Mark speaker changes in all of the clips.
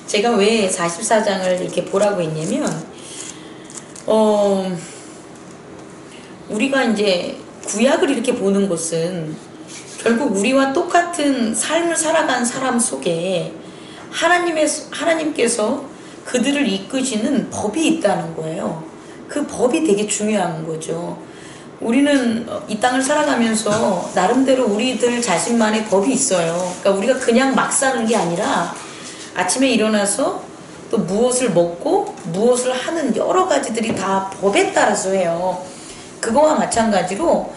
Speaker 1: 제가 왜 44장을 이렇게 보라고 했냐면, 우리가 이제 구약을 이렇게 보는 것은 결국 우리와 똑같은 삶을 살아간 사람 속에 하나님께서 그들을 이끄시는 법이 있다는 거예요. 그 법이 되게 중요한 거죠. 우리는 이 땅을 살아가면서 나름대로 우리들 자신만의 법이 있어요. 그러니까 우리가 그냥 막 사는 게 아니라 아침에 일어나서 또 무엇을 먹고 무엇을 하는 여러 가지들이 다 법에 따라서 해요. 그거와 마찬가지로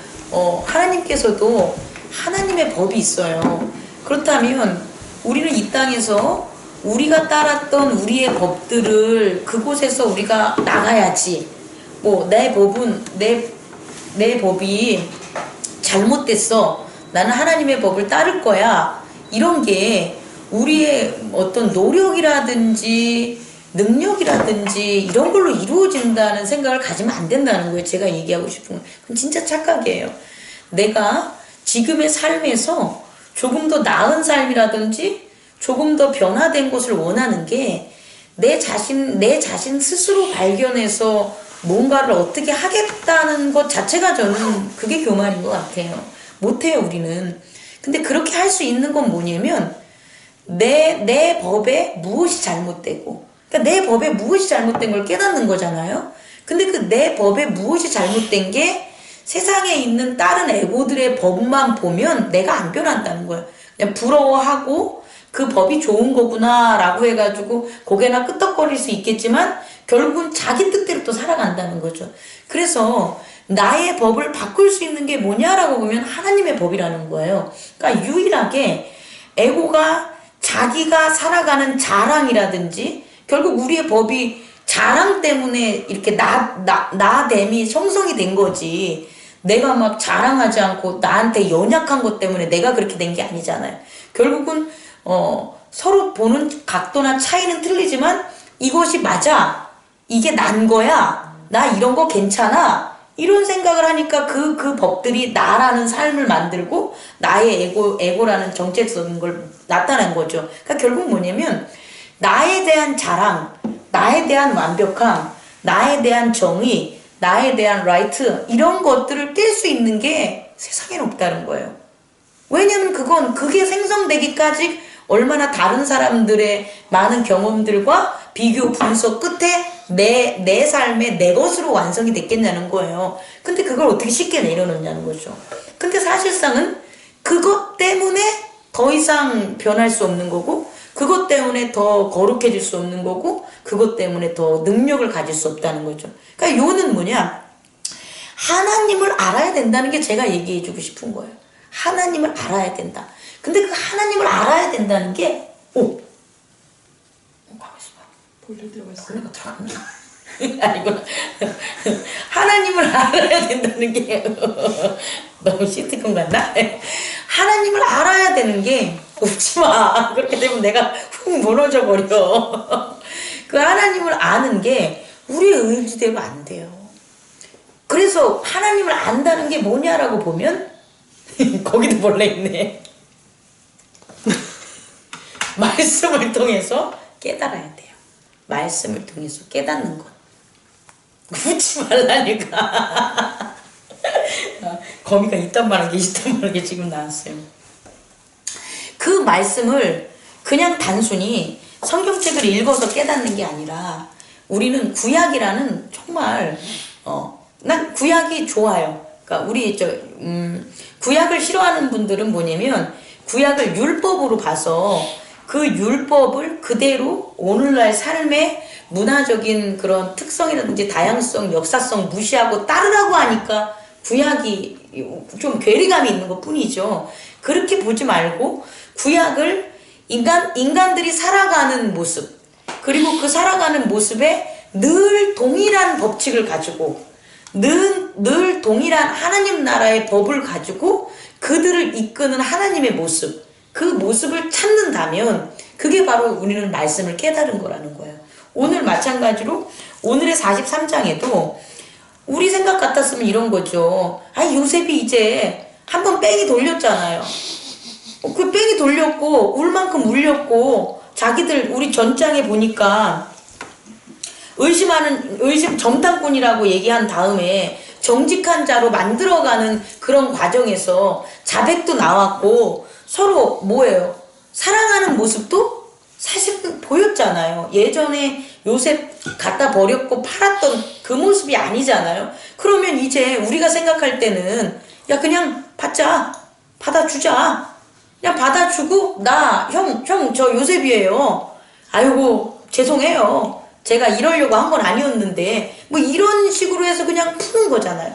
Speaker 1: 하나님께서도 하나님의 법이 있어요. 그렇다면 우리는 이 땅에서 우리가 따랐던 우리의 법들을 그곳에서 우리가 나가야지. 내 법은 내 법이 잘못됐어. 나는 하나님의 법을 따를 거야. 이런 게 우리의 어떤 노력이라든지 능력이라든지 이런 걸로 이루어진다는 생각을 가지면 안 된다는 거예요. 제가 얘기하고 싶은 건. 그건 진짜 착각이에요. 내가 지금의 삶에서 조금 더 나은 삶이라든지 조금 더 변화된 것을 원하는 게 내 자신 스스로 발견해서 뭔가를 어떻게 하겠다는 것 자체가 저는 그게 교만인 것 같아요. 못해요, 우리는. 근데 그렇게 할 수 있는 건 뭐냐면 내 법에 무엇이 잘못되고, 그러니까 내 법에 무엇이 잘못된 걸 깨닫는 거잖아요. 근데 그 내 법에 무엇이 잘못된 게 세상에 있는 다른 에고들의 법만 보면 내가 안 변한다는 거예요. 그냥 부러워하고 그 법이 좋은 거구나 라고 해가지고 고개나 끄덕거릴 수 있겠지만 결국은 자기 뜻대로 또 살아간다는 거죠. 그래서 나의 법을 바꿀 수 있는 게 뭐냐라고 보면 하나님의 법이라는 거예요. 그러니까 유일하게 에고가 자기가 살아가는 자랑이라든지 결국 우리의 법이 자랑 때문에 이렇게 나됨이 형성이 된 거지. 내가 막 자랑하지 않고 나한테 연약한 것 때문에 내가 그렇게 된 게 아니잖아요. 결국은 서로 보는 각도나 차이는 틀리지만 이것이 맞아. 이게 난 거야. 나 이런 거 괜찮아. 이런 생각을 하니까 그 법들이 나라는 삶을 만들고 나의 에고라는 정체성인 걸 나타낸 거죠. 그러니까 결국 뭐냐면 나에 대한 자랑, 나에 대한 완벽함, 나에 대한 정의, 나에 대한 라이트 이런 것들을 깰 수 있는 게 세상에는 없다는 거예요. 왜냐면 그게 생성되기까지 얼마나 다른 사람들의 많은 경험들과 비교 분석 끝에 내 삶에 내 것으로 완성이 됐겠냐는 거예요. 근데 그걸 어떻게 쉽게 내려놓냐는 거죠. 근데 사실상은 그것 때문에 더 이상 변할 수 없는 거고 그것 때문에 더 거룩해질 수 없는 거고 그것 때문에 더 능력을 가질 수 없다는 거죠. 그러니까 요는 뭐냐? 하나님을 알아야 된다는 게 제가 얘기해 주고 싶은 거예요. 하나님을 알아야 된다. 근데 그 하나님을 알아야 된다는 게 가만있어 봐.
Speaker 2: 볼일 들어갔어.
Speaker 1: 벌레가 들어갔나? 아니구나. 하나님을 알아야 된다는 게 너무 시트콤 같나? 하나님을 알아야 되는 게 웃지마. 그렇게 되면 내가 훅 무너져 버려. 그 하나님을 아는 게 우리의 의지대로 안 돼요. 그래서 하나님을 안다는 게 뭐냐라고 보면 거기도 벌레 있네. 말씀을 통해서 깨달아야 돼요. 말씀을 통해서 깨닫는 것. 웃지 말라니까. 거미가 이딴 말한 게 지금 나왔어요. 그 말씀을 그냥 단순히 성경책을 읽어서 깨닫는 게 아니라 우리는 구약이라는 정말 난 구약이 좋아요. 그러니까 우리 구약을 싫어하는 분들은 뭐냐면 구약을 율법으로 봐서 그 율법을 그대로 오늘날 삶의 문화적인 그런 특성이라든지 다양성, 역사성 무시하고 따르라고 하니까 구약이 좀 괴리감이 있는 것 뿐이죠. 그렇게 보지 말고 구약을 인간들이 살아가는 모습 그리고 그 살아가는 모습에 늘 동일한 법칙을 가지고 늘 동일한 하나님 나라의 법을 가지고 그들을 이끄는 하나님의 모습 그 모습을 찾는다면 그게 바로 우리는 말씀을 깨달은 거라는 거예요. 오늘 마찬가지로 오늘의 43장에도 우리 생각 같았으면 이런 거죠. 요셉이 이제 한번 뺑이 돌렸잖아요. 그 뺑이 돌렸고 울 만큼 울렸고 자기들 우리 전장에 보니까 의심 정탐꾼이라고 얘기한 다음에 정직한 자로 만들어가는 그런 과정에서 자백도 나왔고 서로 뭐예요? 사랑하는 모습도 사실 보였잖아요. 예전에 요셉 갖다 버렸고 팔았던 그 모습이 아니잖아요. 그러면 이제 우리가 생각할 때는 야 그냥 받아주자. 그냥 받아주고 형 저 요셉이에요. 아이고 죄송해요. 제가 이러려고 한 건 아니었는데 뭐 이런 식으로 해서 그냥 푸는 거잖아요.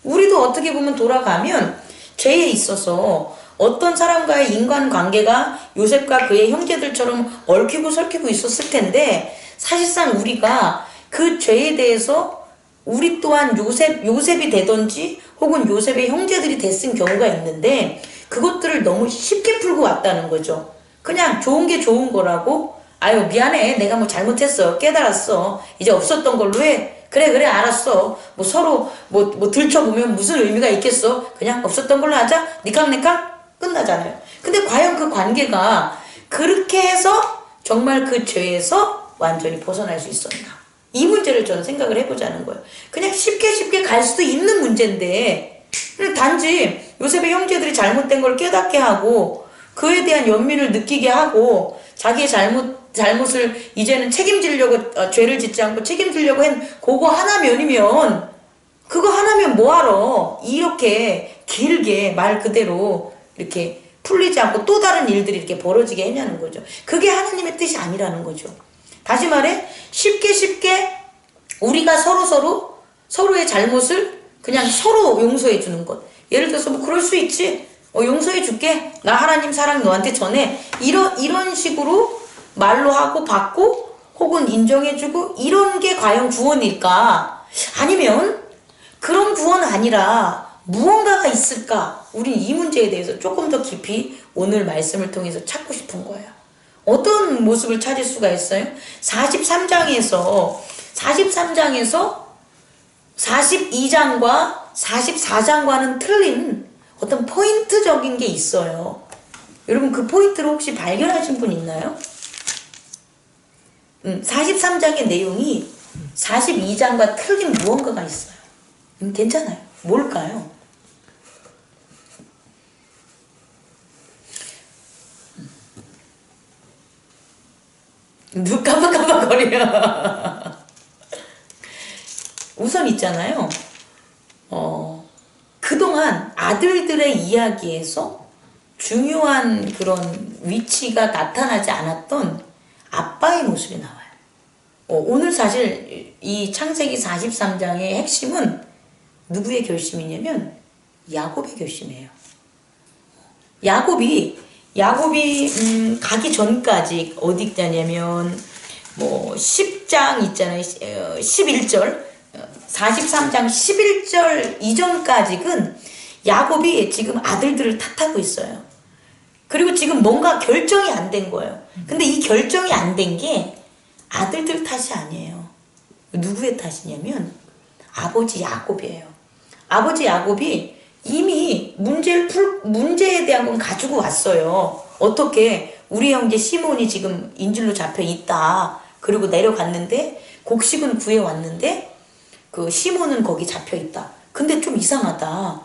Speaker 1: 우리도 어떻게 보면 돌아가면 죄에 있어서 어떤 사람과의 인간관계가 요셉과 그의 형제들처럼 얽히고 설키고 있었을 텐데 사실상 우리가 그 죄에 대해서 우리 또한 요셉이 되든지 혹은 요셉의 형제들이 됐은 경우가 있는데 그것들을 너무 쉽게 풀고 왔다는 거죠. 그냥 좋은 게 좋은 거라고 아유 미안해 내가 뭐 잘못했어 깨달았어 이제 없었던 걸로 해 그래 알았어 뭐 서로 뭐 들춰보면 무슨 의미가 있겠어 그냥 없었던 걸로 하자 니캉니캉 끝나잖아요. 근데 과연 그 관계가 그렇게 해서 정말 그 죄에서 완전히 벗어날 수 있었나 이 문제를 저는 생각을 해보자는 거예요. 그냥 쉽게 갈 수도 있는 문제인데 단지 요셉의 형제들이 잘못된 걸 깨닫게 하고 그에 대한 연민을 느끼게 하고 자기의 잘못을 이제는 책임지려고 죄를 짓지 않고 책임지려고 한 그거 하나면이면 그거 하나면 뭐하러 이렇게 길게 말 그대로 이렇게 풀리지 않고 또 다른 일들이 이렇게 벌어지게 했냐는 거죠. 그게 하나님의 뜻이 아니라는 거죠. 다시 말해 쉽게 우리가 서로의 잘못을 그냥 서로 용서해 주는 것. 예를 들어서 뭐 그럴 수 있지. 용서해 줄게. 나 하나님 사랑 너한테 전해. 이런 식으로 말로 하고 받고 혹은 인정해주고 이런 게 과연 구원일까? 아니면 그런 구원 아니라 무언가가 있을까? 우린 이 문제에 대해서 조금 더 깊이 오늘 말씀을 통해서 찾고 싶은 거예요. 어떤 모습을 찾을 수가 있어요? 43장에서 42장과 44장과는 틀린 어떤 포인트적인 게 있어요. 여러분 그 포인트를 혹시 발견하신 분 있나요? 43장의 내용이 42장과 틀린 무언가가 있어요. 괜찮아요. 뭘까요? 눈 깜빡깜빡거려. 우선 있잖아요. 그동안 아들들의 이야기에서 중요한 그런 위치가 나타나지 않았던 아빠의 모습이 나와요. 오늘 사실 이 창세기 43장의 핵심은 누구의 결심이냐면 야곱의 결심이에요. 야곱이 가기 전까지 어디 있냐면 뭐 10장 있잖아요. 11절 43장 11절 이전까지는 야곱이 지금 아들들을 탓하고 있어요. 그리고 지금 뭔가 결정이 안 된 거예요. 근데 이 결정이 안 된 게 아들들 탓이 아니에요. 누구의 탓이냐면 아버지 야곱이에요. 아버지 야곱이 이미 문제에 대한 건 가지고 왔어요. 어떻게 우리 형제 시몬이 지금 인질로 잡혀 있다. 그리고 내려갔는데 곡식은 구해왔는데 그 시몬은 거기 잡혀 있다. 근데 좀 이상하다.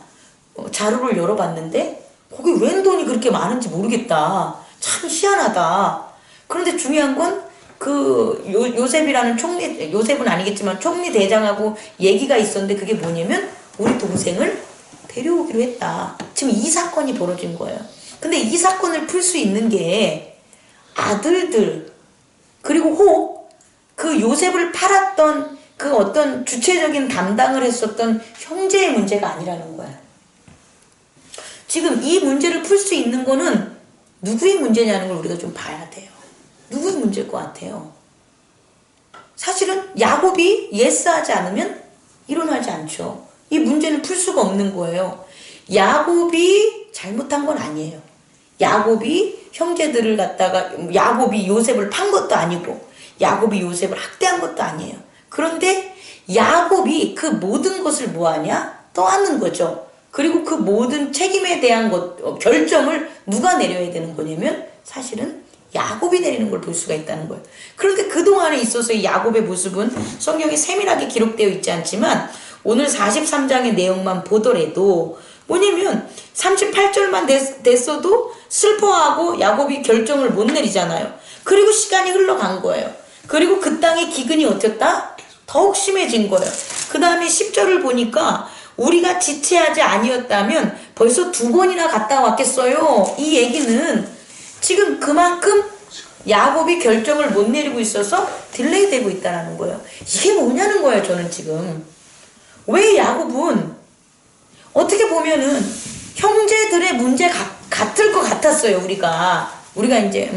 Speaker 1: 자루를 열어봤는데 거기 웬 돈이 그렇게 많은지 모르겠다. 참 희한하다. 그런데 중요한 건 그 요셉이라는 요셉은 아니겠지만 총리 대장하고 얘기가 있었는데 그게 뭐냐면 우리 동생을 데려오기로 했다. 지금 이 사건이 벌어진 거예요. 근데 이 사건을 풀 수 있는 게 아들들 그리고 혹 그 요셉을 팔았던 그 어떤 주체적인 담당을 했었던 형제의 문제가 아니라는 거야. 지금 이 문제를 풀 수 있는 거는 누구의 문제냐는 걸 우리가 좀 봐야 돼요. 누구의 문제일 것 같아요? 사실은 야곱이 예스하지 않으면 일어나지 않죠. 이 문제는 풀 수가 없는 거예요. 야곱이 잘못한 건 아니에요. 야곱이 형제들을 갖다가 야곱이 요셉을 판 것도 아니고 야곱이 요셉을 학대한 것도 아니에요. 그런데 야곱이 그 모든 것을 뭐하냐? 떠안는 거죠. 그리고 그 모든 책임에 대한 결정을 누가 내려야 되는 거냐면 사실은 야곱이 내리는 걸 볼 수가 있다는 거예요. 그런데 그동안에 있어서의 야곱의 모습은 성경에 세밀하게 기록되어 있지 않지만 오늘 43장의 내용만 보더라도 뭐냐면 38절만 됐어도 슬퍼하고 야곱이 결정을 못 내리잖아요. 그리고 시간이 흘러간 거예요. 그리고 그 땅의 기근이 어땠다? 더욱 심해진 거예요. 그 다음에 10절을 보니까 우리가 지체하지 아니었다면 벌써 2번이나 갔다 왔겠어요. 이 얘기는 지금 그만큼 야곱이 결정을 못 내리고 있어서 딜레이 되고 있다는 거예요. 이게 뭐냐는 거예요. 저는 지금 왜 야곱은 어떻게 보면은 형제들의 문제 같을 것 같았어요. 우리가 이제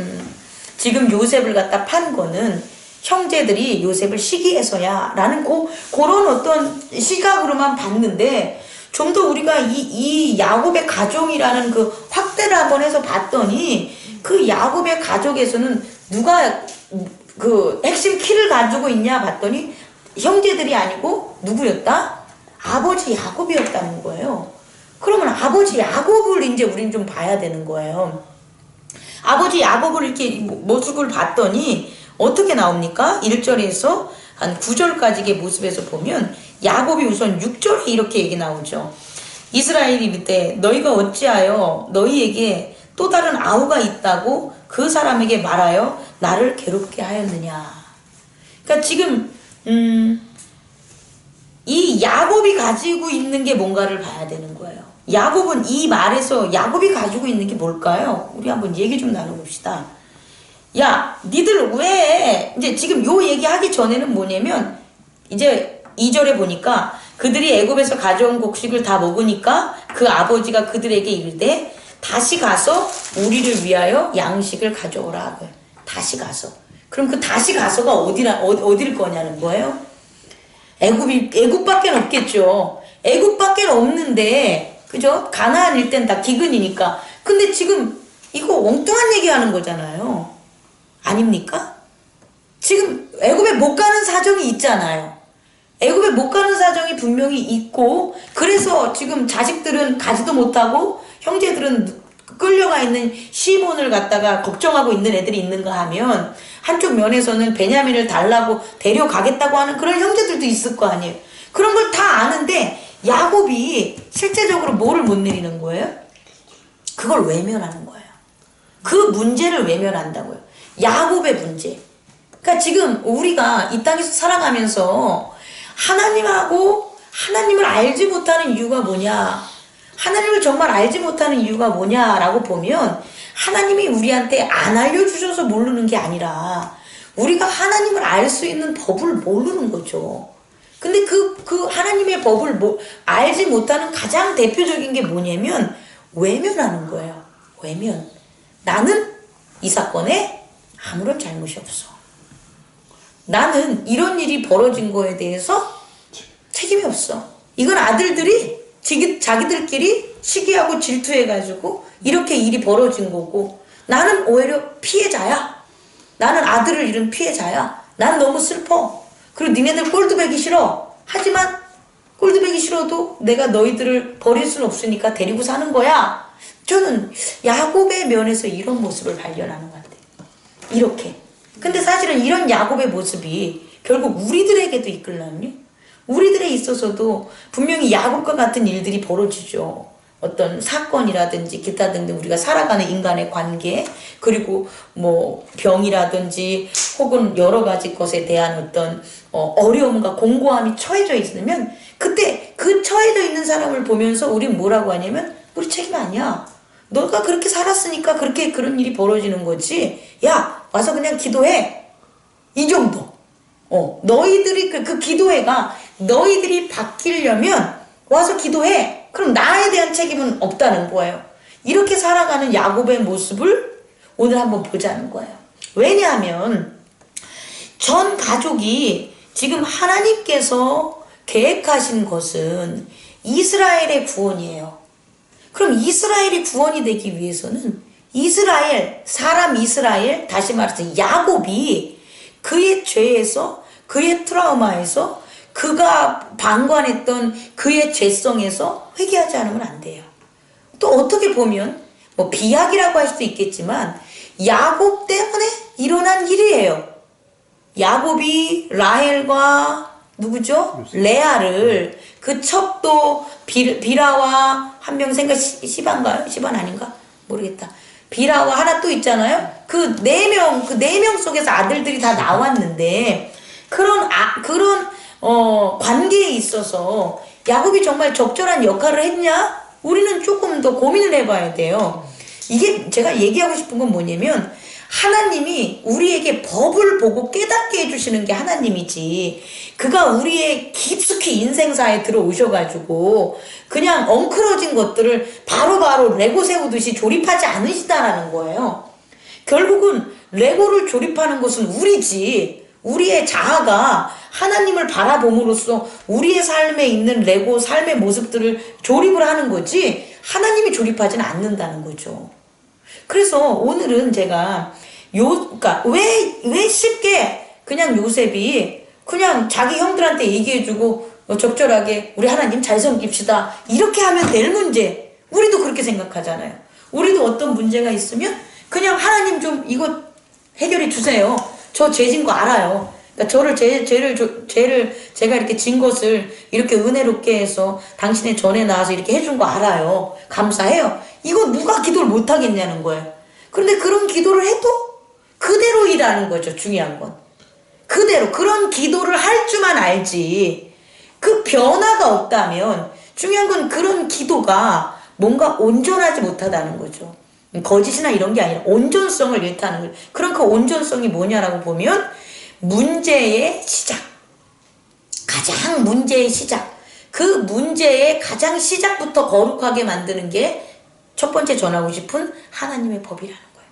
Speaker 1: 지금 요셉을 갖다 판 거는 형제들이 요셉을 시기해서야 라는 그런 어떤 시각으로만 봤는데 좀 더 우리가 이 야곱의 가족이라는 그 확대를 한번 해서 봤더니 그 야곱의 가족에서는 누가 그 핵심 키를 가지고 있냐 봤더니 형제들이 아니고 누구였다? 아버지 야곱이었다는 거예요. 그러면 아버지 야곱을 이제 우린 좀 봐야 되는 거예요. 아버지 야곱을 이렇게 모습을 봤더니 어떻게 나옵니까? 1절에서 한 9절까지의 모습에서 보면 야곱이 우선 6절에 이렇게 얘기 나오죠. 이스라엘이 이르되 너희가 어찌하여 너희에게 또 다른 아우가 있다고 그 사람에게 말하여 나를 괴롭게 하였느냐. 그러니까 지금 이 야곱이 가지고 있는 게 뭔가를 봐야 되는 거예요. 야곱은 이 말에서 야곱이 가지고 있는 게 뭘까요? 우리 한번 얘기 좀 나눠봅시다. 야, 니들 왜 이제 지금 요 얘기하기 전에는 뭐냐면 이제 2절에 보니까 그들이 애굽에서 가져온 곡식을 다 먹으니까 그 아버지가 그들에게 이르되 다시 가서 우리를 위하여 양식을 가져오라. 다시 가서. 그럼 그 다시 가서가 어딜 거냐는 거예요? 애굽밖에 없겠죠. 애굽밖에 없는데, 그죠? 가나안일 땐 다 기근이니까. 근데 지금 이거 엉뚱한 얘기하는 거잖아요. 아닙니까? 지금 애굽에 못 가는 사정이 있잖아요. 애굽에 못 가는 사정이 분명히 있고, 그래서 지금 자식들은 가지도 못하고 형제들은 끌려가 있는 시몬을 갖다가 걱정하고 있는 애들이 있는가 하면 한쪽 면에서는 베냐민을 달라고 데려가겠다고 하는 그런 형제들도 있을 거 아니에요. 그런 걸 다 아는데 야곱이 실제적으로 뭐를 못 내리는 거예요? 그걸 외면하는 거예요. 그 문제를 외면한다고요. 야곱의 문제. 그러니까 지금 우리가 이 땅에서 살아가면서 하나님을 알지 못하는 이유가 뭐냐? 하나님을 정말 알지 못하는 이유가 뭐냐라고 보면 하나님이 우리한테 안 알려주셔서 모르는 게 아니라 우리가 하나님을 알 수 있는 법을 모르는 거죠. 근데 그 하나님의 법을 알지 못하는 가장 대표적인 게 뭐냐면 외면하는 거예요. 외면. 나는 이 사건에 아무런 잘못이 없어. 나는 이런 일이 벌어진 거에 대해서 책임이 없어. 이건 아들들이 자기들끼리 시기하고 질투해가지고 이렇게 일이 벌어진 거고 나는 오히려 피해자야. 나는 아들을 잃은 피해자야. 난 너무 슬퍼. 그리고 니네들 꼴도 보기 싫어. 하지만 꼴도 보기 싫어도 내가 너희들을 버릴 수는 없으니까 데리고 사는 거야. 저는 야곱의 면에서 이런 모습을 발견하는 것 같아요. 이렇게. 근데 사실은 이런 야곱의 모습이 결국 우리들에게도 이끌려면요. 우리들에 있어서도 분명히 야곱과 같은 일들이 벌어지죠. 어떤 사건이라든지 기타 등등 우리가 살아가는 인간의 관계, 그리고 뭐 병이라든지 혹은 여러 가지 것에 대한 어떤 어려움과 공고함이 처해져 있으면 그때 그 처해져 있는 사람을 보면서 우린 뭐라고 하냐면 우리 책임 아니야. 너가 그렇게 살았으니까 그런 일이 벌어지는 거지. 야, 와서 그냥 기도해. 이 정도. 너희들이 그 기도회가 너희들이 바뀌려면 와서 기도해. 그럼 나에 대한 책임은 없다는 거예요. 이렇게 살아가는 야곱의 모습을 오늘 한번 보자는 거예요. 왜냐하면 전 가족이 지금 하나님께서 계획하신 것은 이스라엘의 구원이에요. 그럼 이스라엘이 구원이 되기 위해서는 사람 이스라엘, 다시 말해서 야곱이 그의 죄에서, 그의 트라우마에서, 그가 방관했던 그의 죄성에서 회개하지 않으면 안 돼요. 또 어떻게 보면 뭐 비약이라고 할 수도 있겠지만 야곱 때문에 일어난 일이에요. 야곱이 라헬과 누구죠? 레아를 그 첩도 비라와 한 명 생각 시바인가요? 시바는 아닌가? 모르겠다. 비라와 하나 또 있잖아요. 그 네 명 속에서 아들들이 다 나왔는데 그런 관계에 있어서 야곱이 정말 적절한 역할을 했냐? 우리는 조금 더 고민을 해봐야 돼요. 이게 제가 얘기하고 싶은 건 뭐냐면 하나님이 우리에게 법을 보고 깨닫게 해주시는 게 하나님이지, 그가 우리의 깊숙이 인생사에 들어오셔가지고 그냥 엉클어진 것들을 바로바로 레고 세우듯이 조립하지 않으시다라는 거예요. 결국은 레고를 조립하는 것은 우리지, 우리의 자아가 하나님을 바라봄으로써 우리의 삶에 있는 레고 삶의 모습들을 조립을 하는 거지 하나님이 조립하지는 않는다는 거죠. 그래서 오늘은 제가 그러니까 왜 쉽게 그냥 요셉이 그냥 자기 형들한테 얘기해주고 적절하게 우리 하나님 잘 섬깁시다 이렇게 하면 될 문제, 우리도 그렇게 생각하잖아요. 우리도 어떤 문제가 있으면 그냥 하나님 좀 이거 해결해 주세요. 저 죄 진 거 알아요. 그러니까 저를 죄를 제가 이렇게 진 것을 이렇게 은혜롭게 해서 당신의 전에 나와서 이렇게 해준 거 알아요. 감사해요. 이거 누가 기도를 못 하겠냐는 거예요. 그런데 그런 기도를 해도 그대로 일하는 거죠. 중요한 건 그대로 그런 기도를 할 줄만 알지 그 변화가 없다면 중요한 건 그런 기도가 뭔가 온전하지 못하다는 거죠. 거짓이나 이런 게 아니라 온전성을 일타는 거예요. 그럼 그 온전성이 뭐냐라고 보면 문제의 시작, 가장 문제의 시작, 그 문제의 가장 시작부터 거룩하게 만드는 게 첫 번째 전하고 싶은 하나님의 법이라는 거예요.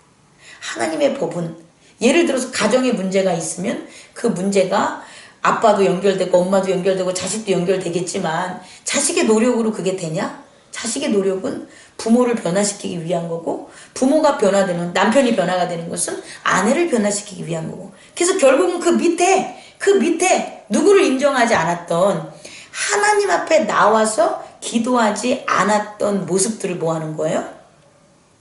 Speaker 1: 하나님의 법은 예를 들어서 가정에 문제가 있으면 그 문제가 아빠도 연결되고 엄마도 연결되고 자식도 연결되겠지만 자식의 노력으로 그게 되냐? 자식의 노력은 부모를 변화시키기 위한 거고, 부모가 변화되는, 남편이 변화가 되는 것은 아내를 변화시키기 위한 거고, 그래서 결국은 그 밑에 누구를 인정하지 않았던 하나님 앞에 나와서 기도하지 않았던 모습들을 뭐 하는 거예요?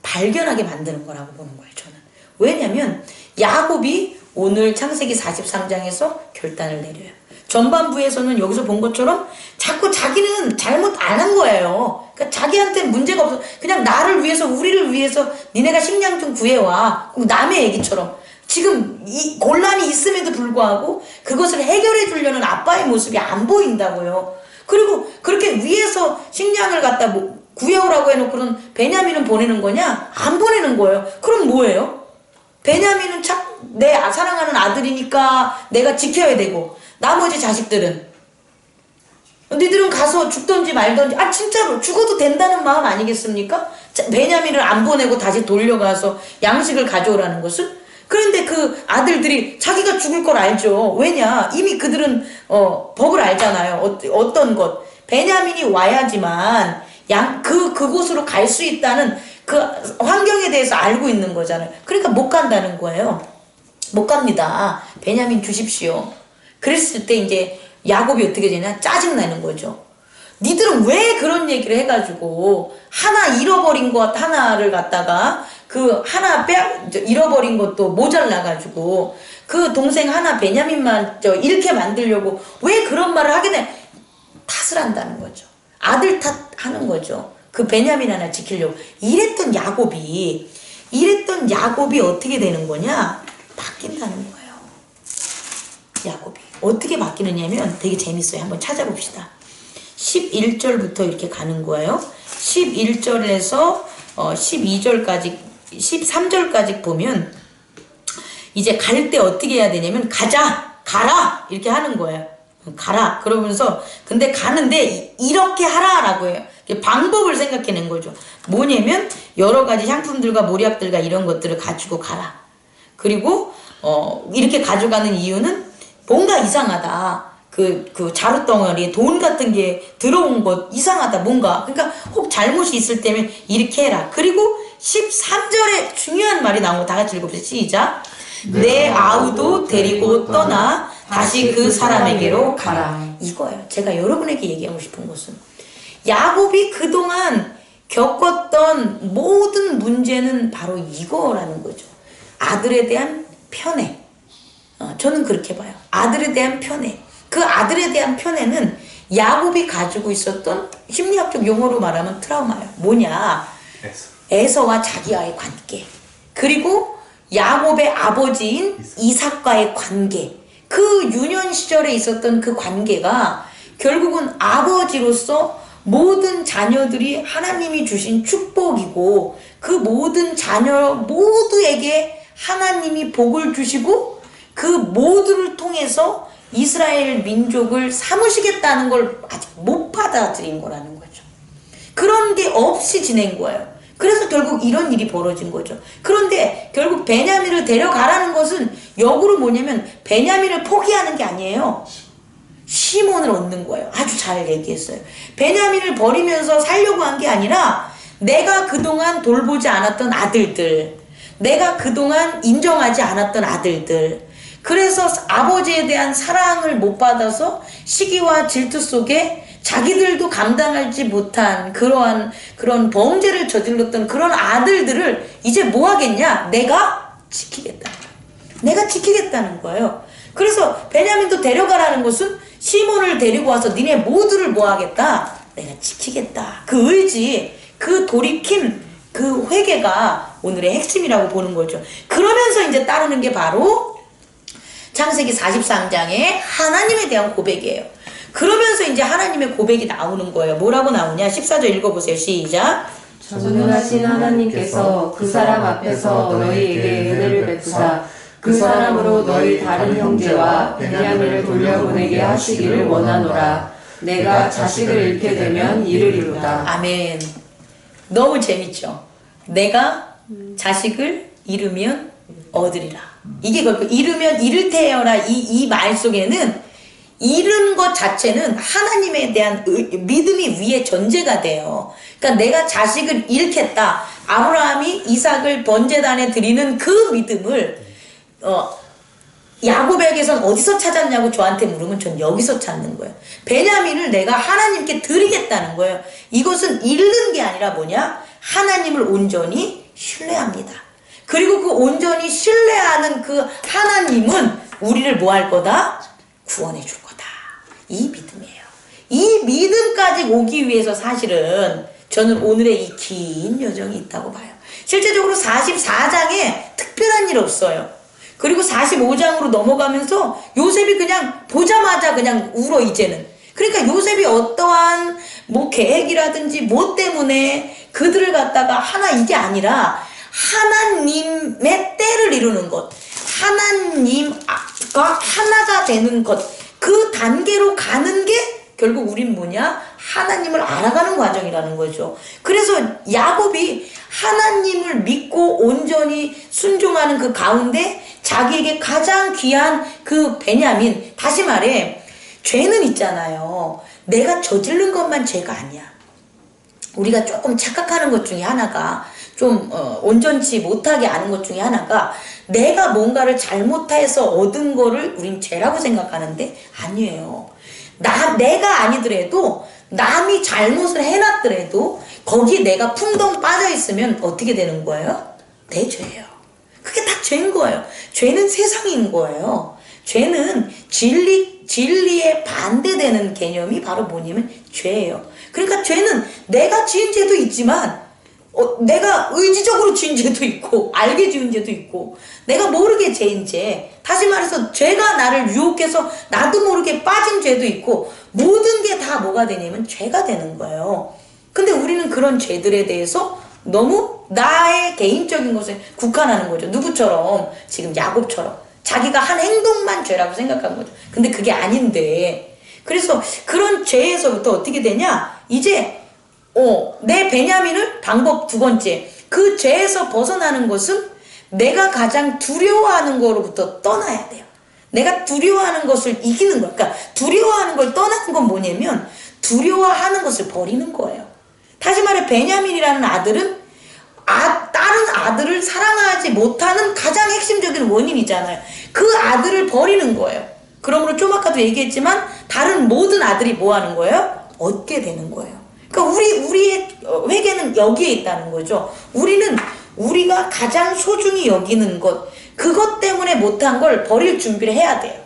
Speaker 1: 발견하게 만드는 거라고 보는 거예요, 저는. 왜냐면 야곱이 오늘 창세기 43장에서 결단을 내려요. 전반부에서는 여기서 본 것처럼 자꾸 자기는 잘못 안 한 거예요. 그러니까 자기한테 문제가 없어. 그냥 나를 위해서, 우리를 위해서 니네가 식량 좀 구해와. 남의 얘기처럼. 지금 이 곤란이 있음에도 불구하고 그것을 해결해 주려는 아빠의 모습이 안 보인다고요. 그리고 그렇게 위에서 식량을 갖다 구해오라고 해놓고는 베냐민은 보내는 거냐? 안 보내는 거예요. 그럼 뭐예요? 베냐민은 내 사랑하는 아들이니까 내가 지켜야 되고, 나머지 자식들은 니들은 가서 죽던지 말던지, 진짜로 죽어도 된다는 마음 아니겠습니까? 베냐민을 안 보내고 다시 돌려가서 양식을 가져오라는 것은. 그런데 그 아들들이 자기가 죽을 걸 알죠. 왜냐? 이미 그들은 법을 알잖아요. 어떤 것. 베냐민이 와야지만 그곳으로 갈 수 있다는 그 환경에 대해서 알고 있는 거잖아요. 그러니까 못 간다는 거예요. 못 갑니다. 베냐민 주십시오. 그랬을 때 이제 야곱이 어떻게 되냐? 짜증나는 거죠. 니들은 왜 그런 얘기를 해가지고 하나 잃어버린 것 하나를 갖다가 그 하나 잃어버린 것도 모자라가지고 그 동생 하나 베냐민만 잃게 만들려고 왜 그런 말을 하게 돼? 탓을 한다는 거죠. 아들 탓하는 거죠. 그 베냐민 하나 지키려고. 이랬던 야곱이 어떻게 되는 거냐? 바뀐다는 거예요. 야곱이 어떻게 바뀌느냐면 되게 재밌어요. 한번 찾아봅시다. 11절부터 이렇게 가는 거예요. 11절에서 12절까지 13절까지 보면 이제 갈 때 어떻게 해야 되냐면 가라 이렇게 하는 거예요. 가라 그러면서 근데 가는데 이렇게 하라라고 해요. 방법을 생각해낸 거죠. 뭐냐면 여러 가지 향품들과 모략들과 이런 것들을 가지고 가라. 그리고 이렇게 가져가는 이유는 뭔가 이상하다. 그 자루덩어리에 돈 같은 게 들어온 것 이상하다 뭔가. 그러니까 혹 잘못이 있을 때면 이렇게 해라. 그리고 13절에 중요한 말이 나오고 다 같이 읽어보세요. 시작. 내 아우도 데리고 떠나 다시 그 사람에게로 가라. 이거예요. 제가 여러분에게 얘기하고 싶은 것은 야곱이 그동안 겪었던 모든 문제는 바로 이거라는 거죠. 아들에 대한 편애. 저는 그렇게 봐요. 아들에 대한 편애. 그 아들에 대한 편애는 야곱이 가지고 있었던 심리학적 용어로 말하면 트라우마예요. 뭐냐? 에서와 자기와의 관계. 그리고 야곱의 아버지인 이삭과의 관계. 그 유년 시절에 있었던 그 관계가 결국은 아버지로서 모든 자녀들이 하나님이 주신 축복이고 그 모든 자녀 모두에게 하나님이 복을 주시고 그 모두를 통해서 이스라엘 민족을 삼으시겠다는 걸 아직 못 받아들인 거라는 거죠. 그런 게 없이 지낸 거예요. 그래서 결국 이런 일이 벌어진 거죠. 그런데 결국 베냐민을 데려가라는 것은 역으로 뭐냐면 베냐민을 포기하는 게 아니에요. 시몬을 얻는 거예요. 아주 잘 얘기했어요. 베냐민을 버리면서 살려고 한 게 아니라 내가 그동안 돌보지 않았던 아들들, 내가 그동안 인정하지 않았던 아들들, 그래서 아버지에 대한 사랑을 못 받아서 시기와 질투 속에 자기들도 감당하지 못한 그런 범죄를 저질렀던 그런 아들들을 이제 뭐 하겠냐? 내가 지키겠다. 내가 지키겠다는 거예요. 그래서 베냐민도 데려가라는 것은 시몬을 데리고 와서 니네 모두를 뭐 하겠다? 내가 지키겠다. 그 의지, 그 돌이킴, 그 회개가 오늘의 핵심이라고 보는 거죠. 그러면서 이제 따르는 게 바로 창세기 43장의 하나님에 대한 고백이에요. 그러면서 이제 하나님의 고백이 나오는 거예요. 뭐라고 나오냐? 14절 읽어보세요. 시작.
Speaker 2: 전능하신 하나님께서 그 사람 앞에서 너희에게 은혜를 베푸사 그 사람으로 너희 다른 형제와 베냐민을 돌려보내게 하시기를 원하노라. 내가 자식을 잃게 되면 이를 이루다.
Speaker 1: 아멘. 너무 재밌죠? 내가 자식을 잃으면 얻으리라. 이게 결국 잃으면 잃을 테여라. 이 말 속에는 잃은 것 자체는 하나님에 대한 믿음이 위에 전제가 돼요. 그러니까 내가 자식을 잃겠다. 아브라함이 이삭을 번제단에 드리는 그 믿음을 야곱에게선 어디서 찾았냐고 저한테 물으면 전 여기서 찾는 거예요. 베냐민을 내가 하나님께 드리겠다는 거예요. 이것은 잃는 게 아니라 뭐냐? 하나님을 온전히 신뢰합니다. 그리고 그 온전히 신뢰하는 그 하나님은 우리를 뭐 할 거다? 구원해 줄 거다. 이 믿음이에요. 이 믿음까지 오기 위해서 사실은 저는 오늘의 이 긴 여정이 있다고 봐요. 실제적으로 44장에 특별한 일 없어요. 그리고 45장으로 넘어가면서 요셉이 그냥 보자마자 그냥 울어 이제는. 그러니까 요셉이 어떠한 뭐 계획이라든지 뭐 때문에 그들을 갖다가 하나 이게 아니라 하나님의 때를 이루는 것, 하나님과 하나가 되는 것, 그 단계로 가는 게 결국 우린 뭐냐? 하나님을 알아가는 과정이라는 거죠. 그래서 야곱이 하나님을 믿고 온전히 순종하는 그 가운데 자기에게 가장 귀한 그 베냐민, 다시 말해 죄는 있잖아요. 내가 저지른 것만 죄가 아니야. 우리가 조금 착각하는 것 중에 하나가 좀 온전치 못하게 아는 것 중에 하나가 내가 뭔가를 잘못해서 얻은 거를 우린 죄라고 생각하는데 아니에요. 내가 아니더라도 남이 잘못을 해놨더라도 거기에 내가 풍덩 빠져있으면 어떻게 되는 거예요? 내 죄예요. 그게 다 죄인 거예요. 죄는 세상인 거예요. 죄는 진리에 반대되는 개념이 바로 뭐냐면 죄예요. 그러니까 죄는 내가 지은 죄도 있지만 내가 의지적으로 지은 죄도 있고 알게 지은 죄도 있고 내가 모르게 지은 죄, 다시 말해서 죄가 나를 유혹해서 나도 모르게 빠진 죄도 있고 모든 게 다 뭐가 되냐면 죄가 되는 거예요. 근데 우리는 그런 죄들에 대해서 너무 나의 개인적인 것에 국한하는 거죠. 누구처럼? 지금 야곱처럼 자기가 한 행동만 죄라고 생각한 거죠. 근데 그게 아닌데, 그래서 그런 죄에서부터 어떻게 되냐? 이제 내 베냐민을 방법 두 번째, 그 죄에서 벗어나는 것은 내가 가장 두려워하는 거로부터 떠나야 돼요. 내가 두려워하는 것을 이기는 거야. 그러니까 두려워하는 걸 떠나는 건 뭐냐면 두려워하는 것을 버리는 거예요. 다시 말해 베냐민이라는 아들은 다른 아들을 사랑하지 못하는 가장 핵심적인 원인이잖아요. 그 아들을 버리는 거예요. 그러므로 좀 아까도 얘기했지만 다른 모든 아들이 뭐 하는 거예요? 얻게 되는 거예요. 그러니까 우리의 회개는 여기에 있다는 거죠. 우리는 우리가 가장 소중히 여기는 것, 그것 때문에 못한 걸 버릴 준비를 해야 돼요.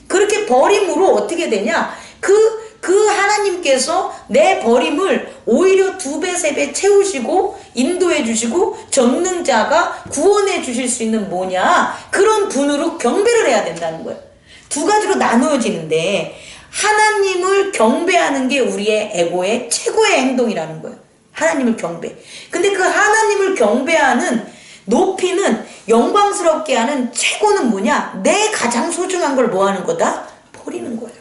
Speaker 1: 그렇게 버림으로 어떻게 되냐? 그 하나님께서 내 버림을 오히려 2배, 3배 채우시고 인도해 주시고 전능자가 구원해 주실 수 있는 뭐냐? 그런 분으로 경배를 해야 된다는 거예요. 두 가지로 나누어지는데 하나님을 경배하는 게 우리의 에고의 최고의 행동이라는 거예요. 하나님을 경배. 근데 그 하나님을 경배하는 높이는 영광스럽게 하는 최고는 뭐냐? 내 가장 소중한 걸 뭐 하는 거다? 버리는 거예요.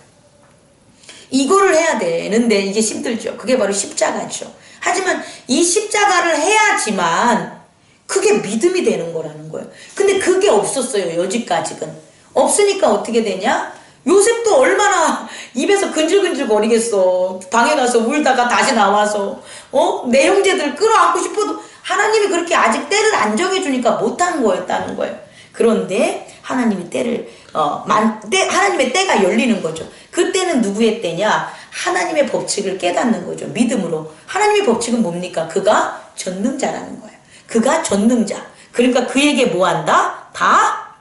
Speaker 1: 이거를 해야 되는데 이게 힘들죠. 그게 바로 십자가죠. 하지만 이 십자가를 해야지만 그게 믿음이 되는 거라는 거예요. 근데 그게 없었어요. 여지까지는. 없으니까 어떻게 되냐? 요셉도 얼마나 입에서 근질근질 거리겠어. 방에 가서 울다가 다시 나와서 내 형제들 끌어안고 싶어도 하나님이 그렇게 아직 때를 안 정해주니까 못한 거였다는 거예요. 그런데 하나님이 하나님의 때가 열리는 거죠. 그때는 누구의 때냐? 하나님의 법칙을 깨닫는 거죠. 믿음으로. 하나님의 법칙은 뭡니까? 그가 전능자라는 거예요. 그가 전능자. 그러니까 그에게 뭐 한다? 다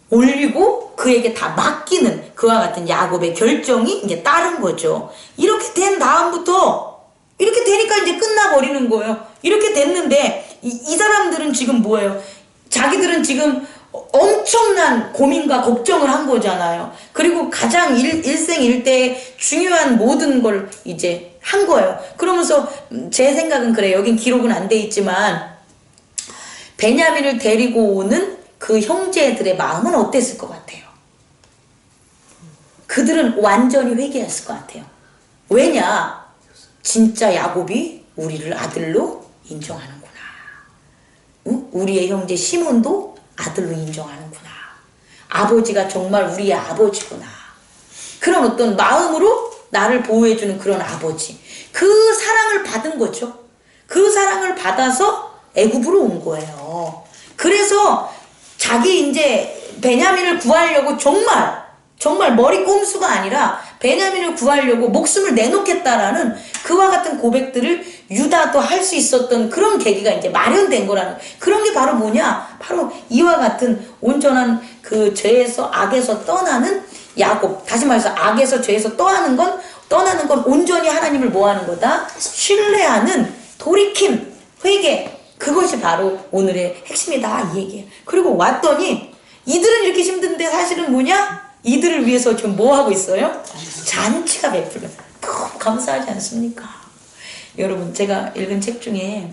Speaker 1: 올리고 그에게 다 맡기는 그와 같은 야곱의 결정이 이제 따른 거죠. 이렇게 된 다음부터 이렇게 되니까 이제 끝나버리는 거예요. 이렇게 됐는데 이 사람들은 지금 뭐예요? 자기들은 지금 엄청난 고민과 걱정을 한 거잖아요. 그리고 가장 일생일대의 중요한 모든 걸 이제 한 거예요. 그러면서 제 생각은 그래요. 여긴 기록은 안 돼 있지만 베냐민을 데리고 오는 그 형제들의 마음은 어땠을 것 같아요? 그들은 완전히 회개했을 것 같아요. 왜냐? 진짜 야곱이 우리를 아들로 인정하는구나. 응? 우리의 형제 시몬도 아들로 인정하는구나. 아버지가 정말 우리의 아버지구나. 그런 어떤 마음으로 나를 보호해주는 그런 아버지. 그 사랑을 받은 거죠. 그 사랑을 받아서 애굽으로 온 거예요. 그래서 자기 이제 베냐민을 구하려고 정말 머리 꼼수가 아니라 베냐민을 구하려고 목숨을 내놓겠다라는 그와 같은 고백들을 유다도 할 수 있었던 그런 계기가 이제 마련된 거라는, 그런 게 바로 뭐냐? 바로 이와 같은 온전한 그 죄에서 악에서 떠나는 야곱. 다시 말해서 악에서 죄에서 떠나는 건 온전히 하나님을 뭐 하는 거다? 신뢰하는 돌이킴, 회개. 그것이 바로 오늘의 핵심이다 이 얘기예요. 그리고 왔더니 이들은 이렇게 힘든데 사실은 뭐냐? 이들을 위해서 지금 뭐 하고 있어요? 잔치가 베풀려. 너무 감사하지 않습니까? 여러분, 제가 읽은 책 중에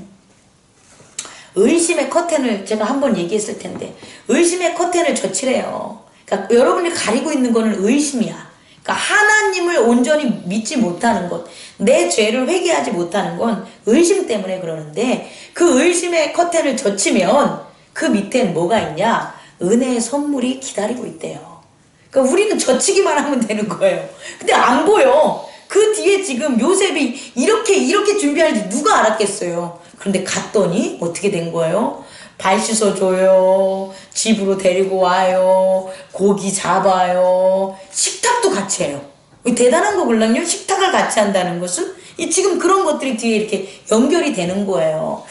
Speaker 1: 의심의 커튼을 제가 한번 얘기했을 텐데, 의심의 커튼을 젖히래요. 그러니까 여러분이 가리고 있는 거는 의심이야. 그러니까 하나님을 온전히 믿지 못하는 것, 내 죄를 회개하지 못하는 건 의심 때문에 그러는데, 그 의심의 커튼을 젖히면 그 밑엔 뭐가 있냐? 은혜의 선물이 기다리고 있대요. 그러니까 우리는 젖히기만 하면 되는 거예요. 근데 안 보여. 그 뒤에 지금 요셉이 이렇게 준비할지 누가 알았겠어요. 그런데 갔더니 어떻게 된 거예요? 발 씻어줘요. 집으로 데리고 와요. 고기 잡아요. 식탁도 같이 해요. 대단한 거걸랑요. 식탁을 같이 한다는 것은 지금 그런 것들이 뒤에 이렇게 연결이 되는 거예요.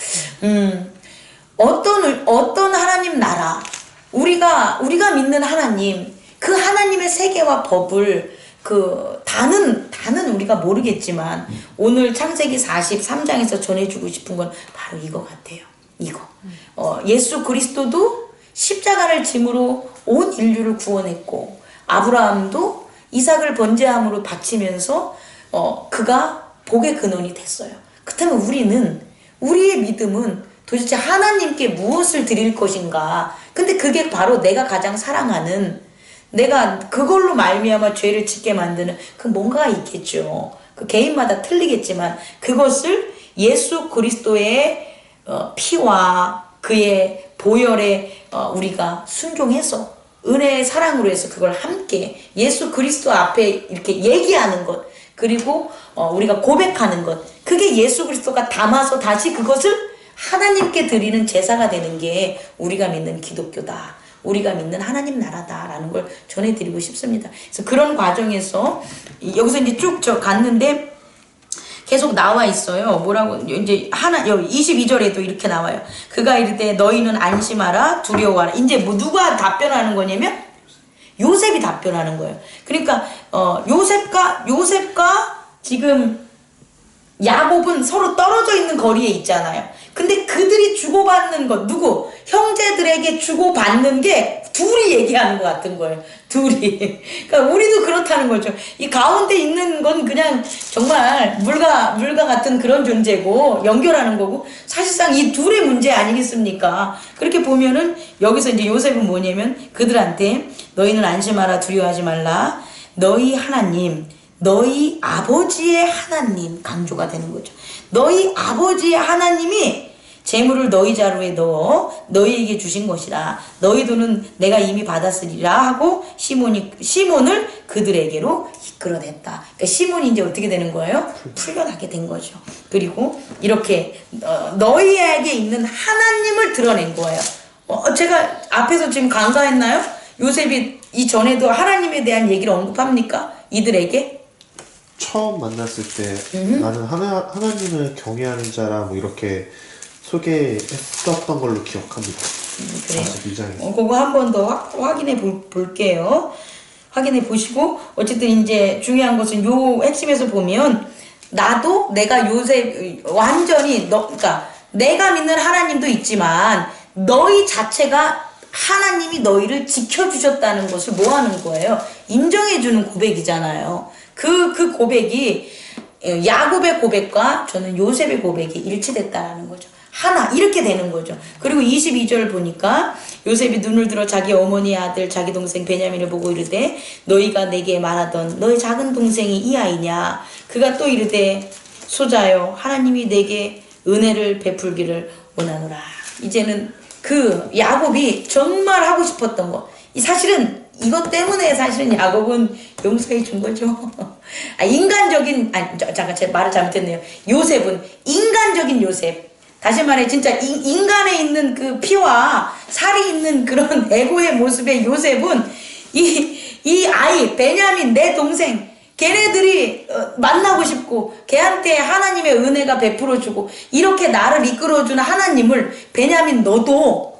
Speaker 1: 어떤 하나님 나라, 우리가 믿는 하나님, 그 하나님의 세계와 법을 다는 우리가 모르겠지만 오늘 창세기 43장에서 전해주고 싶은 건 바로 이거 같아요. 이거. 예수 그리스도도 십자가를 짐으로 온 인류를 구원했고, 아브라함도 이삭을 번제함으로 바치면서 그가 복의 근원이 됐어요. 그렇다면 우리의 믿음은 도대체 하나님께 무엇을 드릴 것인가? 근데 그게 바로 내가 가장 사랑하는, 내가 그걸로 말미암아 죄를 짓게 만드는 그 뭔가가 있겠죠. 그 개인마다 틀리겠지만 그것을 예수 그리스도의 피와 그의 보혈에 우리가 순종해서 은혜의 사랑으로 해서 그걸 함께 예수 그리스도 앞에 이렇게 얘기하는 것, 그리고 우리가 고백하는 것, 그게 예수 그리스도가 담아서 다시 그것을 하나님께 드리는 제사가 되는 게 우리가 믿는 기독교다. 우리가 믿는 하나님 나라다라는 걸 전해드리고 싶습니다. 그래서 그런 과정에서 여기서 이제 쭉 갔는데, 계속 나와 있어요. 뭐라고 이제 하나 여기 22절에도 이렇게 나와요. 그가 이르되 너희는 안심하라 두려워하라. 이제 뭐 누가 답변하는 거냐면 요셉이 답변하는 거예요. 그러니까 요셉과 지금 야곱은 서로 떨어져 있는 거리에 있잖아요. 근데 그들이 주고받는 것, 누구? 형제들에게 주고받는 게 둘이 얘기하는 것 같은 거예요. 둘이. 그러니까 우리도 그렇다는 거죠. 이 가운데 있는 건 그냥 정말 물과 같은 그런 존재고, 연결하는 거고, 사실상 이 둘의 문제 아니겠습니까? 그렇게 보면은, 여기서 이제 요셉은 뭐냐면, 그들한테, 너희는 안심하라, 두려워하지 말라. 너희 하나님, 너희 아버지의 하나님, 강조가 되는 거죠. 너희 아버지의 하나님이 재물을 너희 자루에 넣어 너희에게 주신 것이라. 너희 돈은 내가 이미 받았으리라 하고 시몬을 그들에게로 이끌어냈다. 그러니까 시몬이 이제 어떻게 되는 거예요? 풀려나게 된 거죠. 그리고 이렇게 너희에게 있는 하나님을 드러낸 거예요. 제가 앞에서 지금 간과했나요? 요셉이 이전에도 하나님에 대한 얘기를 언급합니까? 이들에게?
Speaker 3: 처음 만났을 때 나는 하나님을 경외하는 자라 뭐 이렇게 소개했었던 걸로 기억합니다.
Speaker 1: 그래요.
Speaker 3: 아직 이장에서.
Speaker 1: 그거 한 번 더 확인해 볼게요. 확인해 보시고, 어쨌든 이제 중요한 것은 요 핵심에서 보면, 나도 내가 요셉 완전히 그러니까 내가 믿는 하나님도 있지만 너희 자체가 하나님이 너희를 지켜주셨다는 것을 뭐 하는 거예요? 인정해주는 고백이잖아요. 그 고백이 야곱의 고백과 저는 요셉의 고백이 일치됐다는 거죠. 하나 이렇게 되는 거죠. 그리고 22절 보니까 요셉이 눈을 들어 자기 어머니의 아들 자기 동생 베냐민을 보고 이르되 너희가 내게 말하던 너희 작은 동생이 이 아이냐. 그가 또 이르되 소자여 하나님이 내게 은혜를 베풀기를 원하노라. 이제는 그 야곱이 정말 하고 싶었던 거, 사실은 이것 때문에 사실은 야곱은 용서해 준 거죠. 잠깐 제가 말을 잘못했네요. 요셉은 인간적인 요셉. 다시 말해 진짜 인간에 있는 그 피와 살이 있는 그런 에고의 모습의 요셉은 이 아이 베냐민 내 동생 걔네들이 만나고 싶고 걔한테 하나님의 은혜가 베풀어주고 이렇게 나를 이끌어주는 하나님을 베냐민 너도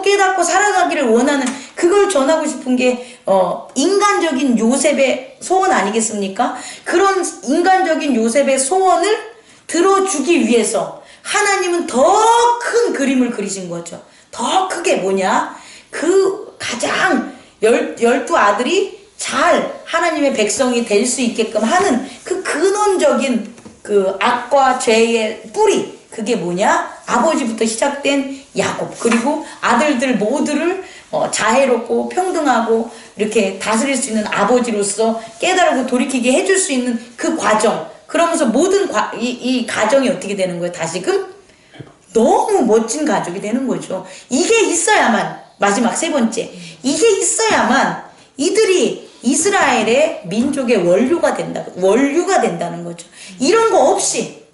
Speaker 1: 깨닫고 살아가기를 원하는 그걸 전하고 싶은 게 인간적인 요셉의 소원 아니겠습니까? 그런 인간적인 요셉의 소원을 들어주기 위해서 하나님은 더 큰 그림을 그리신 거죠. 더 크게 뭐냐? 그 가장 12아들이 잘 하나님의 백성이 될 수 있게끔 하는 그 근원적인 그 악과 죄의 뿌리, 그게 뭐냐? 아버지부터 시작된 야곱, 그리고 아들들 모두를 자애롭고 평등하고 이렇게 다스릴 수 있는 아버지로서 깨달고 돌이키게 해줄 수 있는 그 과정. 그러면서 모든 이 가정이 어떻게 되는 거예요? 다시금 너무 멋진 가족이 되는 거죠. 이게 있어야만, 마지막 세 번째, 이게 있어야만 이들이 이스라엘의 민족의 원류가 된다는 거죠. 이런 거 없이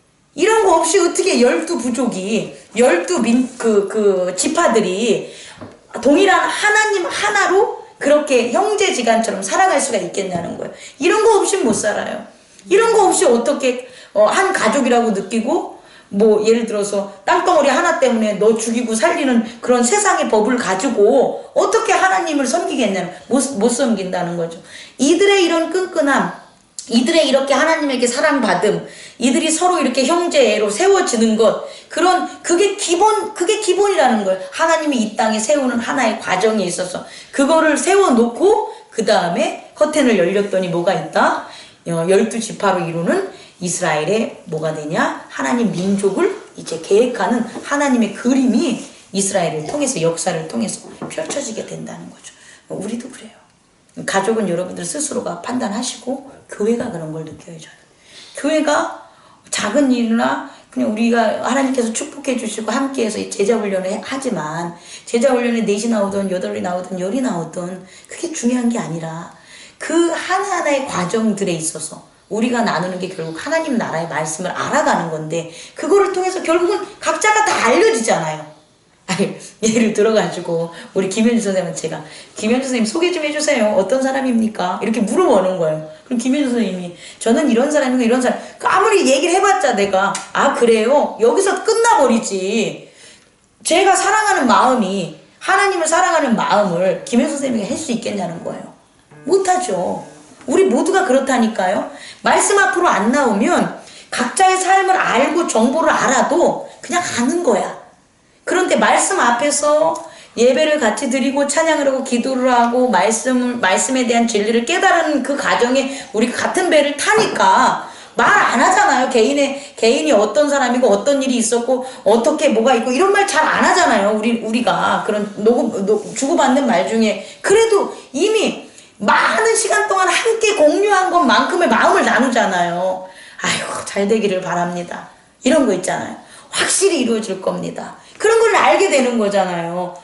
Speaker 1: 어떻게 12부족이 12 지파들이 동일한 하나님 하나로 그렇게 형제지간처럼 살아갈 수가 있겠냐는 거예요. 이런 거 없이 못 살아요. 이런 거 없이 어떻게 한 가족이라고 느끼고, 뭐 예를 들어서 땅덩어리 하나 때문에 너 죽이고 살리는 그런 세상의 법을 가지고 어떻게 하나님을 섬기겠냐는, 못 섬긴다는 거죠. 이들의 이런 끈끈함, 이들의 이렇게 하나님에게 사랑받음, 이들이 서로 이렇게 형제로 세워지는 것, 그게 기본이라는 거예요. 하나님이 이 땅에 세우는 하나의 과정에 있어서 그거를 세워놓고 그 다음에 커튼을 열렸더니 뭐가 있다? 12지파로 이루는 이스라엘의 뭐가 되냐? 하나님 민족을 이제 계획하는 하나님의 그림이 이스라엘을 통해서, 역사를 통해서 펼쳐지게 된다는 거죠. 우리도 그래요. 가족은 여러분들 스스로가 판단하시고 교회가 그런 걸 느껴요. 저는 교회가 작은 일이나 그냥 우리가 하나님께서 축복해 주시고 함께해서 제자훈련을 하지만 제자훈련에 4시 나오든 8이 나오든 10이 나오든 그게 중요한 게 아니라 그 하나하나의 과정들에 있어서 우리가 나누는 게 결국 하나님 나라의 말씀을 알아가는 건데, 그거를 통해서 결국은 각자가 다 알려지잖아요. 예를 들어가지고 우리 김현주 선생님한테 제가 김현주 선생님 소개 좀 해주세요. 어떤 사람입니까? 이렇게 물어보는 거예요. 그럼 김현주 선생님이 저는 이런 사람이고 이런 사람. 아무리 얘기를 해봤자 내가 아 그래요? 여기서 끝나버리지. 제가 사랑하는 마음이 하나님을 사랑하는 마음을 김현주 선생님이 할 수 있겠냐는 거예요. 못하죠. 우리 모두가 그렇다니까요. 말씀 앞으로 안 나오면 각자의 삶을 알고 정보를 알아도 그냥 아는 거야. 그런데 말씀 앞에서 예배를 같이 드리고 찬양을 하고 기도를 하고 말씀에 대한 진리를 깨달은 그 과정에 우리 같은 배를 타니까 말 안 하잖아요. 개인이 어떤 사람이고 어떤 일이 있었고 어떻게 뭐가 있고 이런 말 잘 안 하잖아요. 우리가 그런 주고받는 말 중에 그래도 이미 많은 시간 동안 함께 공유한 것만큼의 마음을 나누잖아요. 아이고 잘 되기를 바랍니다. 이런 거 있잖아요. 확실히 이루어질 겁니다. 그런 걸 알게 되는 거잖아요.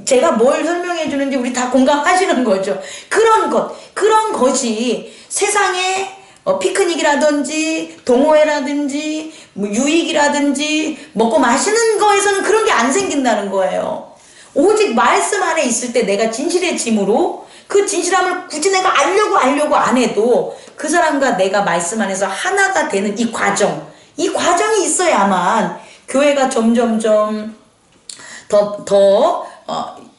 Speaker 1: 제가 뭘 설명해 주는지 우리 다 공감하시는 거죠. 그런 것이 세상에 피크닉이라든지 동호회라든지 뭐 유익이라든지 먹고 마시는 거에서는 그런 게 안 생긴다는 거예요. 오직 말씀 안에 있을 때 내가 진실해짐으로 그 진실함을 굳이 내가 알려고 안 해도 그 사람과 내가 말씀 안에서 하나가 되는 이 과정이 있어야만 교회가 점점점 더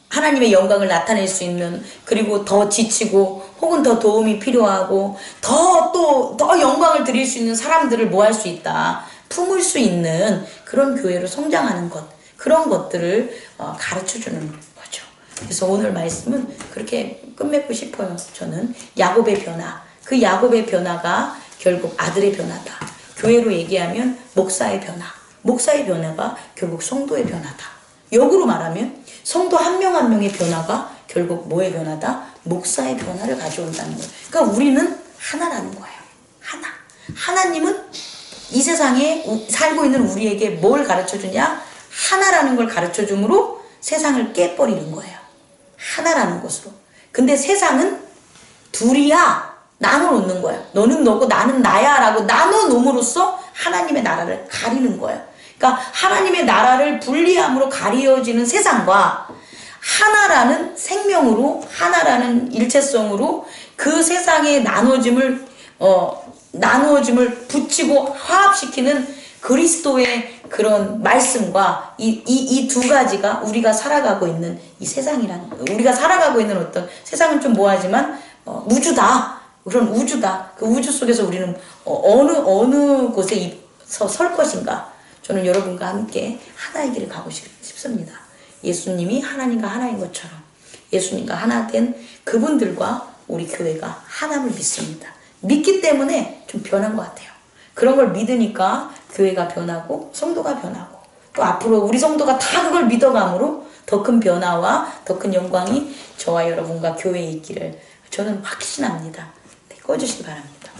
Speaker 1: 하나님의 영광을 나타낼 수 있는, 그리고 더 지치고 혹은 더 도움이 필요하고 더 영광을 드릴 수 있는 사람들을 모을 수 있다, 품을 수 있는 그런 교회로 성장하는 것, 그런 것들을 가르쳐주는 거죠. 그래서 오늘 말씀은 그렇게 끝맺고 싶어요. 저는 야곱의 변화, 그 야곱의 변화가 결국 아들의 변화다. 교회로 얘기하면 목사의 변화, 목사의 변화가 결국 성도의 변화다. 역으로 말하면 성도 한 명 한 명의 변화가 결국 뭐의 변화다? 목사의 변화를 가져온다는 거예요. 그러니까 우리는 하나라는 거예요. 하나. 하나님은 이 세상에 살고 있는 우리에게 뭘 가르쳐주냐? 하나라는 걸 가르쳐줌으로 세상을 깨버리는 거예요. 하나라는 것으로. 근데 세상은 둘이야. 나눠놓는 거야. 너는 너고 나는 나야 라고 나눠놓음으로써 하나님의 나라를 가리는 거예요. 그러니까 하나님의 나라를 분리함으로 가리어지는 세상과 하나라는 생명으로, 하나라는 일체성으로 그 세상의 나눠짐을 붙이고 화합시키는 그리스도의 그런 말씀과 이 두 가지가 우리가 살아가고 있는 이 세상이라는 거예요. 우리가 살아가고 있는 어떤 세상은 좀 뭐하지만 우주다. 그런 우주다. 그 우주 속에서 우리는 어느 곳에 설 것인가. 저는 여러분과 함께 하나의 길을 가고 싶습니다. 예수님이 하나님과 하나인 것처럼 예수님과 하나 된 그분들과 우리 교회가 하나를 믿습니다. 믿기 때문에 좀 변한 것 같아요. 그런 걸 믿으니까 교회가 변하고 성도가 변하고 또 앞으로 우리 성도가 다 그걸 믿어감으로 더 큰 변화와 더 큰 영광이 저와 여러분과 교회에 있기를 저는 확신합니다. 네, 꺼주시기 바랍니다.